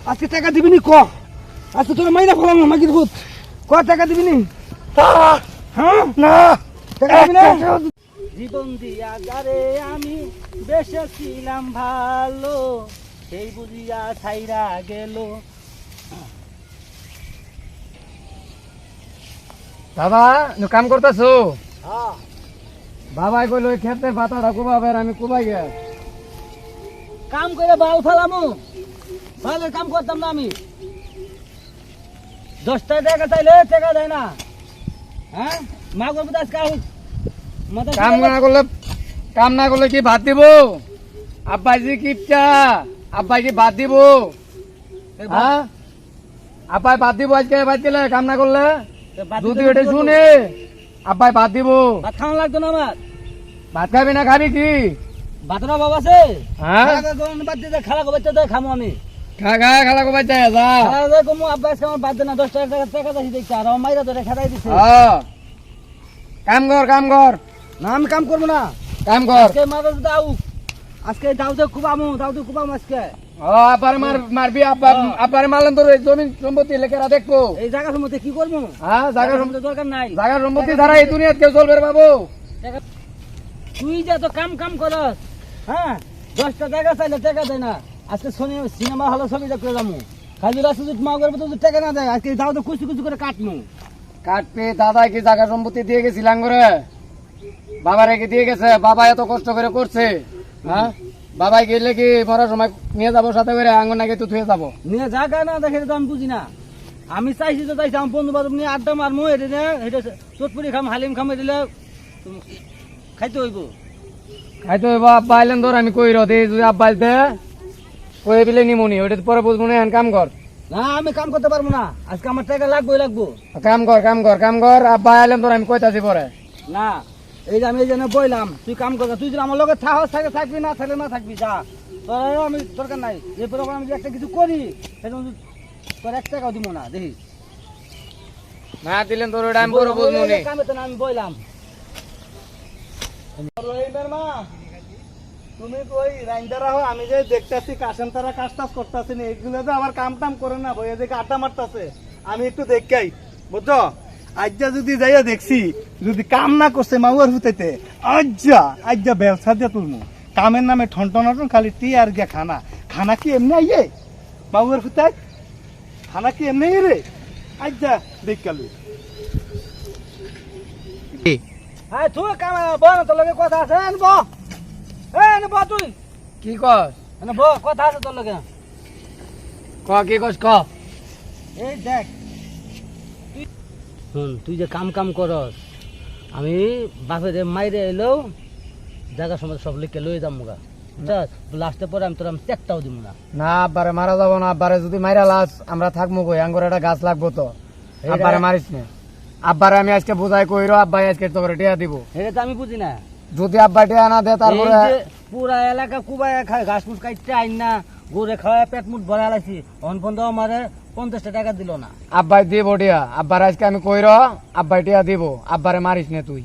আজকে টাকা দিবি নি ক? আজকে তোর মাইনা ফেলাম না মাগির ভূত। ক টাকা দিবি নি? হ্যাঁ না টাকা দিবি না? জীবন দিয়া যারে আমি বেসেছিলাম ভালো, সেই বুঝিয়া ছাইরা গেল। বাবা কাম করতেছো? হ্যাঁ বাবাই কইল ওই ক্ষেতের পাতাটা কোবাবে, আর আমি কোবাই গে কাম করে বাল ফেলামু, বালের কাম করতাম না আমি। 10 টাকা চাইলে টাকা দেয় না। হ্যাঁ মা করবো আজকে কাম না করলে কি ভাত দিব? আব্বাজি কিপটা, আব্বাই কি ভাত দিব? হ্যাঁ আব্বাই ভাত দিব আজকে, ভাত দিলে কাম না করলে যদি ওটা শুনে আব্বাই ভাত দিব। ভাত খাওয়া লাগতো না আমার। ভাত খাবি না খাবি কি? ভাতরা বাবা আছে? হ্যাঁ বাদ দিয়ে খালা কো বাচ্চা খামো আমি। খা খা খালা কো বাচ্চা যা খালা কমু আব্বাস আমার বাদ দে না। 10 টাকা টাকা দেখছি আর আমার মাইরা ধরে খাটাই দিছে। কাম কর কাম কর। না আমি কাম করবো না। কাম কর। আজকে মারো দাও, আজকে দাও তো কুবামু, আজকে। আব্বার মারবি? আব্বার মারলেন তোর জমি সম্পত্তি লেখেরা দেখবো। এই জায়গা সম্বন্ধে কি করবো? হ্যাঁ জায়গা সম্বন্ধে দরকার নাই। জায়গা সম্পত্তি ছাড়া এই দুনিয়াত কেউ চলবে রে বাবু। তুই যা তো কাম করস। হ্যাঁ 10টা টাকা চাইলে টাকা দেয় না। আজকে সিনেমা হলে ছবি দেখতে যাবো। খালি রাস্তা যদি মা করবো তো টাকা না দেয়, আজকে দাও তো কুচি কুচি করে কাটমু। কাটবে দাদা কি জায়গা সম্পত্তি দিয়ে গেছিলাম করে? বাবারে কি দিয়ে গেছে? বাবা এত কষ্ট করে করছে। হ্যাঁ বাবাই গেলে কি মরার সময় নিয়ে যাবো সাথে করে? আঙ্গন নাকি তো থুয়ে যাবো? নিয়ে জায়গা না দেখে তো আমি বুঝি না। আমি চাইছি তো চাইছি আমার বন্ধু বান্ধব নিয়ে আড্ডা মারমু, এটা চটপুরি খাম, হালিম খাম, এটা খাইতে হইব। খাইতে হইব। আব্বা আইলেন ধর আমি কই রতে যদি আব্বা আইতে কয়ে দিলে নিমুনি, ওটা পরে বুঝবো না। কাম কর। না আমি কাম করতে পারবো না, আজকে আমার টাকা লাগবো। কাম কর কাম কর কাম কর। আব্বা আইলেন ধর আমি কইতাছি পরে। না এই যে আমি এই জন্য বইলাম তুই কাম কর। তুই যদি আমার লগে থাকবি না থাকলে না থাকবি যা, তোর আমি দরকার নাই। এরপরে আমি যদি একটা কিছু করি তোর 1 টাকাও দিব না। দেখি না দিলেন তোর ওটা আমি পরে বুঝবো নি। কামে তো না আমি বইলাম। তুমি ওই রাইন্দারা হো, আমি যে দেখতেছি কাশেম তারা কাজ টাজ করতেছি না, এগুলো তো আবার কাম টাম করে না, বইয়ে দেখে আড্ডা মারতেছে। আমি একটু দেখাই বুঝছো, আজ্জা যদি যাইয়া দেখছি যদি কাম না করছে মাউয়ার হুতেতে, আজ্জা ব্যবসা দিয়ে তুলমু। কামের নামে ঠনটনাটন খালি টি আর গিয়া খানা। খানা কি এমনি আইয়ে মাউয়ার হুতায়? খানা কি এমনি রে? আজ্জা দেখালু। হ্যাঁ তুই কাম বল, তোর লগে কথা আছে। তুই কি কস? কথা আছে তোর লগে। কি কস ক? এই দেখ শুন, তুই যে কাম করস, আমি বাপের মাইরে এলেও জায়গা সময় সব লিখে লয়ে যাম মুগা। লাস্টে পরে আমি তোর চেকটাও দিব না। না আব্বারে মারা যাবো না। আব্বারে যদি মাইরা লাস আমরা থাকবো কই? আঙ্গুর একটা গাছ লাগবো তো। আব্বারে মারিস না। আব্বারে আমি আজকে বুঝাই কইরো, আব্বাই আজকে তোরে টিয়া দিব। এটা তো আমি বুঝি না। যদি আব্বা টিয়া না দে তারপরে পুরা এলাকা কুবাই খায়, ঘাস ফুস কাটতে আইন না, গরু খাওয়া পেট মুট ভরা লাইছি। অন পর্যন্ত আমার 50 টাকা দিল না। আব্বাই দিব টিয়া। আব্বার আজকে আমি কইরো, আব্বাই টিয়া দিব। আব্বারে মারিস না তুই।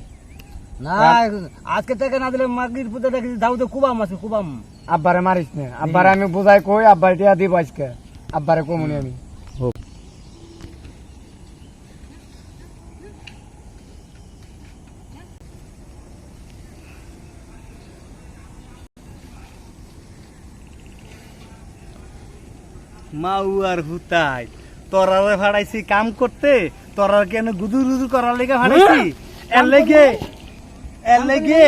না আজকে টাকা না দিলে মাগির পুজো দেখি যাও তো কুবাম আছে কুবাম। আব্বারে মারিস না। আব্বারে আমি বুঝাই কই, আব্বাই টিয়া দিব আজকে। আব্বারে কমুনি আমি। মাউয়ার হুতাই তোরারে ভাড়াইছি কাম করতে, তোরা কেন গুদুর গুদুর করার লেগে ভাড়াইছি? এর লেগে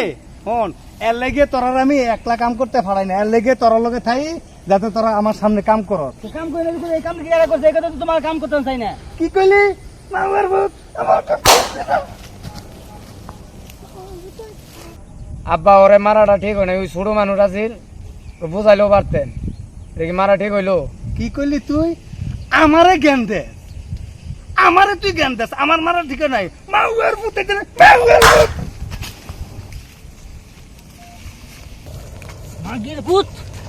হন, এর লেগে তোরার আমি একলা কাম করতে ভাড়াই না। এর লেগে তোরার লগে থাই যাতে তোরা আমার সামনে কাম করস। কাম করে এই কাম কি এরা করছে? এই কথা তো তোমার কাম করতে চাই না। কি কইলি? মাউয়ার ভূত আমার আব্বা ওরে মারাটা ঠিক হয় না। ওই ছোট মানুষ আছিল, বুঝাইলেও পারতেন। দেখি মারা ঠিক হইলো? কি কইলি তুই? আমারে জ্ঞান দে, আমারে তুই জ্ঞান দেস? আমার মারা ঠিক নাই। মাউয়ার ভূত মাগির ভূত,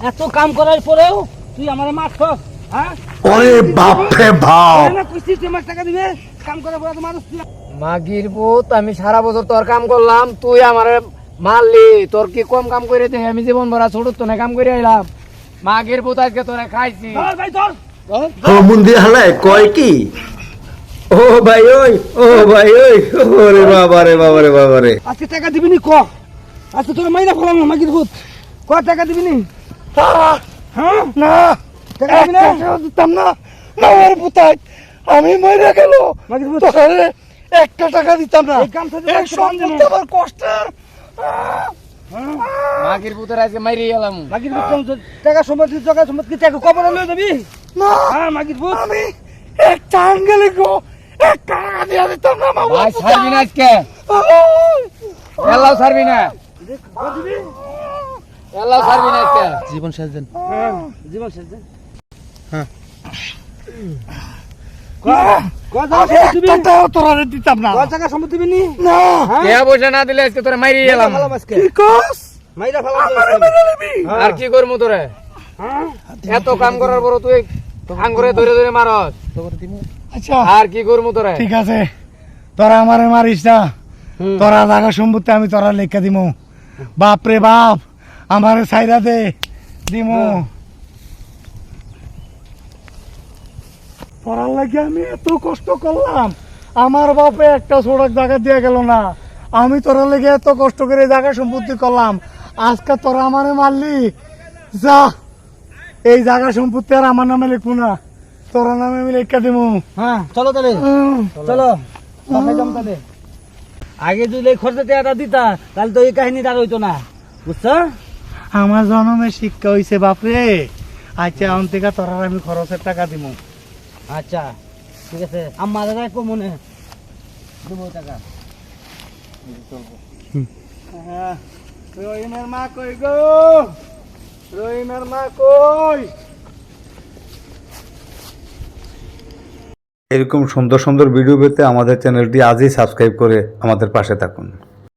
এত কাম করার পরেও তুই আমার মারছস? হ্যাঁ ওরে বাপ রে বাপ। না কইছিস তুই আমার টাকা দিবে, কাম করার পরে তো মানুষ। মাগির ভূত, আমি সারা বছর তোর কাম করলাম, তুই আমারে মারলি তোর কি কম কাম করে দে আমি জীবন ভরা ছোট তো না কাম করে আইলাম মাগের পুত আজকে তোরা খাইছি ধর ভাই ধর ও মুন্দি হালায় কয় কি ও ভাই ওই ওরে বাবা রে বাবা রে বাবা রে আজকে টাকা দিবি নি ক আজকে তোর মাইনা ফলাম না মাগির ভূত ক টাকা দিবি নি হ্যাঁ না টাকা দিবি না টাকা দিতাম না আমার পুতাই আমি মরে গেল মাগির ভূত তোরে একটা টাকা দিতাম না এই কাম থেকে এই সম্পত্তি আমার কষ্টের মাগের পুতের আজকে মাইরে গেলাম মাগির ভূত টাকা সম্পত্তি টাকা কবরে লয়ে যাবি না হ্যাঁ মাগির ভূত আমি একটা আঙ্গেলে গো এক টাকা দিয়ে দিতাম না মামা ভাই ছাড়বি না আজকে এলাও ছাড়বি না এলাও ছাড়বি না আজকে জীবন শেষ দেন জীবন শেষ দেন হ্যাঁ। দিবি একটা টাকা তোরা দিতাম না ক টাকা সম্পত্তি দিবি নি না কে পয়সা না দিলে আজকে তোরা মাইরে গেলাম ফেলাম আজকে কি কস মাইরা ফেলাম আমারে মেরে নিবি আর কি করবো তোরে হ্যাঁ এত কাম করার পর তুই আঙ্গুরে ধরে ধরে মারস আচ্ছা আর কি করবো তোরে ঠিক আছে তোরা আমারে মারিস না তোরা জায়গা সম্পত্তি আমি তোরা লেখা দিমু বাপ রে বাপ আমারে সাইরা দে দিমু পড়ার লাগে আমি এত কষ্ট করলাম আমার বাপে একটা সড়ক জায়গা দিয়ে গেল না আমি তোরা লেগে এত কষ্ট করে জায়গা সম্পত্তি করলাম আজকে তোরা আমারে মারলি যা এই জায়গা সম্পত্তি আর আমার নামে লিখবো না তোরা নামে আমি লেখা দিমু হ্যাঁ চলো তাহলে চলো বাসায় যাম তাহলে আগে যদি এই খরচা টাকাটা দিতা তাহলে তো এই কাহিনীটা আর হইতো না বুঝছো আমার জন্মের শিক্ষা হইছে বাপরে আচ্ছা এখন থেকে তোরা আমি খরচের টাকা দিমু আচ্ছা ঠিক আছে আমার রাখো মনে দেবো টাকা রহিমের মা কই গো রহিমের মা কই এরকম সুন্দর সুন্দর ভিডিও পেতে আমাদের চ্যানেলটি আজই সাবস্ক্রাইব করে আমাদের পাশে থাকুন।